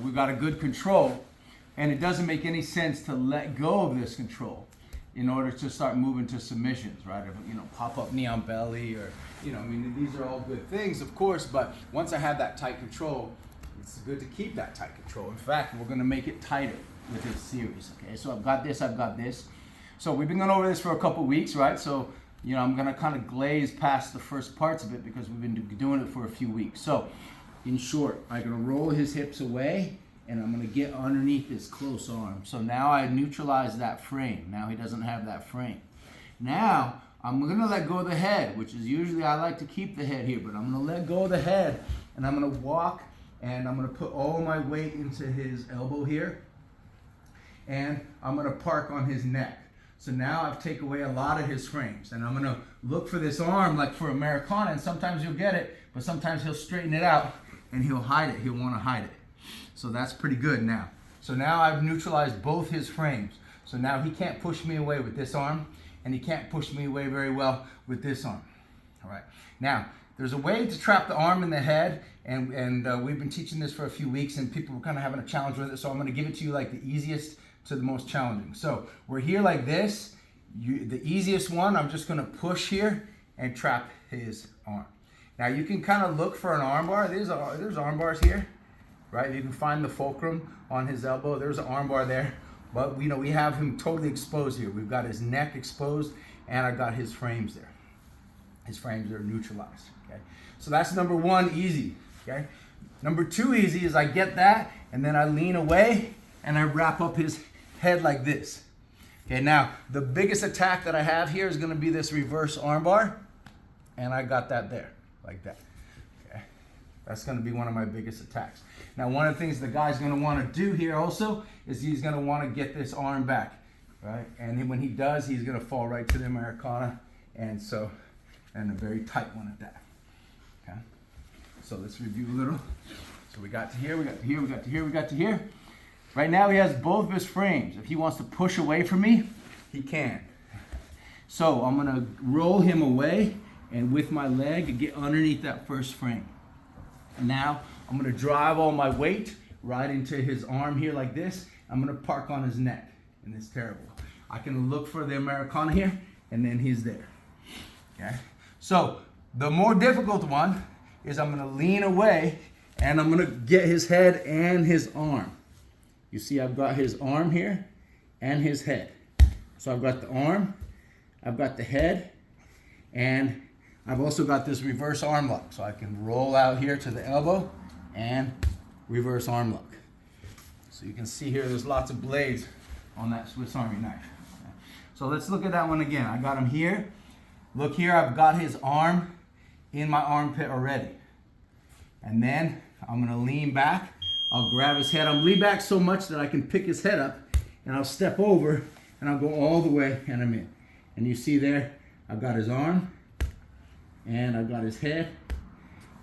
We've got a good control, and it doesn't make any sense to let go of this control in order to start moving to submissions, right? Pop up knee on belly, or, these are all good things, of course, but once I have that tight control, it's good to keep that tight control. In fact, we're gonna make it tighter with this series, okay? So I've got this. So we've been going over this for a couple weeks, right? So, I'm gonna kind of glaze past the first parts of it because we've been doing it for a few weeks. So, in short, I'm gonna roll his hips away, and I'm gonna get underneath this close arm. So now I neutralize that frame. Now he doesn't have that frame. Now I'm gonna let go of the head, which is usually I like to keep the head here, but I'm gonna let go of the head, and I'm gonna walk, and I'm gonna put all my weight into his elbow here, and I'm gonna park on his neck. So now I've taken away a lot of his frames, and I'm gonna look for this arm like for Americana, and sometimes you'll get it, but sometimes he'll straighten it out and he'll hide it. He'll wanna hide it. So that's pretty good now. So now I've neutralized both his frames. So now he can't push me away with this arm, and he can't push me away very well with this arm. All right. Now, there's a way to trap the arm in the head, and we've been teaching this for a few weeks, and people were kind of having a challenge with it, so I'm gonna give it to you like the easiest to the most challenging. So we're here like this. The easiest one, I'm just gonna push here and trap his arm. Now you can kind of look for an arm bar. There's arm bars here, right? You can find the fulcrum on his elbow. There's an arm bar there. But we have him totally exposed here. We've got his neck exposed, and I've got his frames there. His frames are neutralized, okay? So that's number one, easy, okay? Number two, easy, is I get that, and then I lean away, and I wrap up his head like this. Okay, now, the biggest attack that I have here is gonna be this reverse arm bar, and I got that there, like that, okay? That's gonna be one of my biggest attacks. Now, one of the things the guy's gonna wanna do here also is he's gonna wanna get this arm back, right? And when he does, he's gonna fall right to the Americana, and a very tight one at that, okay? So let's review a little. So we got to here, we got to here, we got to here, we got to here. Right now he has both of his frames. If he wants to push away from me, he can. So I'm gonna roll him away, and with my leg, get underneath that first frame. And now I'm gonna drive all my weight right into his arm here like this. I'm gonna park on his neck, and it's terrible. I can look for the Americana here, and then he's there, okay? So the more difficult one is I'm gonna lean away, and I'm gonna get his head and his arm. You see I've got his arm here and his head. So I've got the arm, I've got the head, and I've also got this reverse arm lock. So I can roll out here to the elbow and reverse arm lock. So you can see here there's lots of blades on that Swiss Army knife. So let's look at that one again. I got him here. Look here, I've got his arm in my armpit already. And then I'm gonna lean back. I'll grab his head. I'm lean back so much that I can pick his head up, and I'll step over, and I'll go all the way, and I'm in. And you see there, I've got his arm, and I've got his head,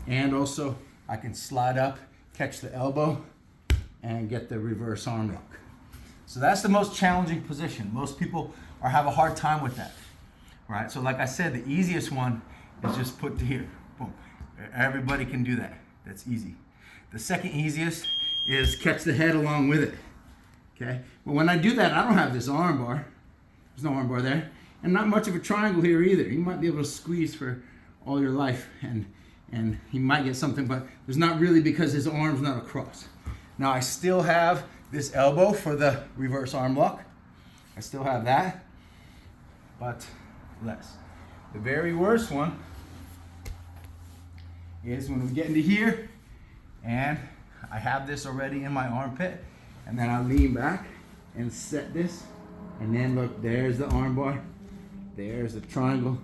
and also I can slide up, catch the elbow, and get the reverse arm lock. So that's the most challenging position. Most people have a hard time with that, right? So like I said, the easiest one is just put to here. Boom. Everybody can do that. That's easy. The second easiest is catch the head along with it, okay? But when I do that, I don't have this arm bar. There's no arm bar there. And not much of a triangle here either. You might be able to squeeze for all your life, and he might get something, but there's not really, because his arm's not across. Now I still have this elbow for the reverse arm lock. I still have that, but less. The very worst one is when we get into here, and I have this already in my armpit, and then I lean back and set this, and then look, there's the arm bar, there's the triangle,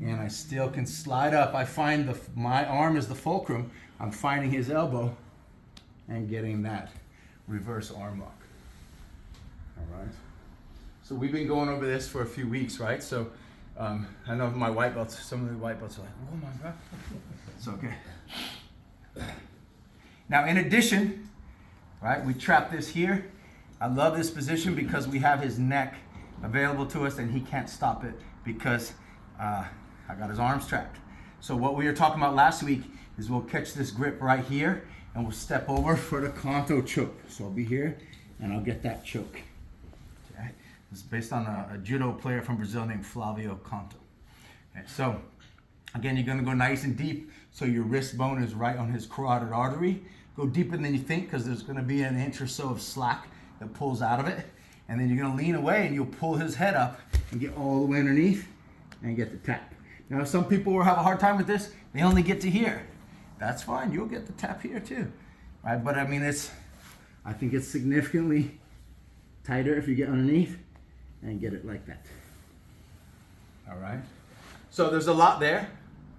and I still can slide up. I find my arm is the fulcrum. I'm finding his elbow and getting that reverse arm lock. All right. So we've been going over this for a few weeks, right? So I know my white belts, some of the white belts are like, oh my God. It's okay. Now, in addition, right, we trap this here. I love this position because we have his neck available to us, and he can't stop it because I got his arms trapped. So what we were talking about last week is we'll catch this grip right here, and we'll step over for the Kanto choke. So I'll be here and I'll get that choke. Okay. This is based on a judo player from Brazil named Flavio Kanto. Okay. So again, you're gonna go nice and deep so your wrist bone is right on his carotid artery. Go deeper than you think because there's gonna be an inch or so of slack that pulls out of it. And then you're gonna lean away and you'll pull his head up and get all the way underneath and get the tap. Now, some people will have a hard time with this. They only get to here. That's fine. You'll get the tap here too, right? But I mean, I think it's significantly tighter if you get underneath and get it like that. All right. So there's a lot there,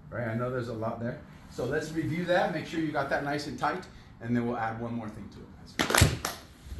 right? I know there's a lot there. So let's review that. Make sure you got that nice and tight, and then we'll add one more thing to it.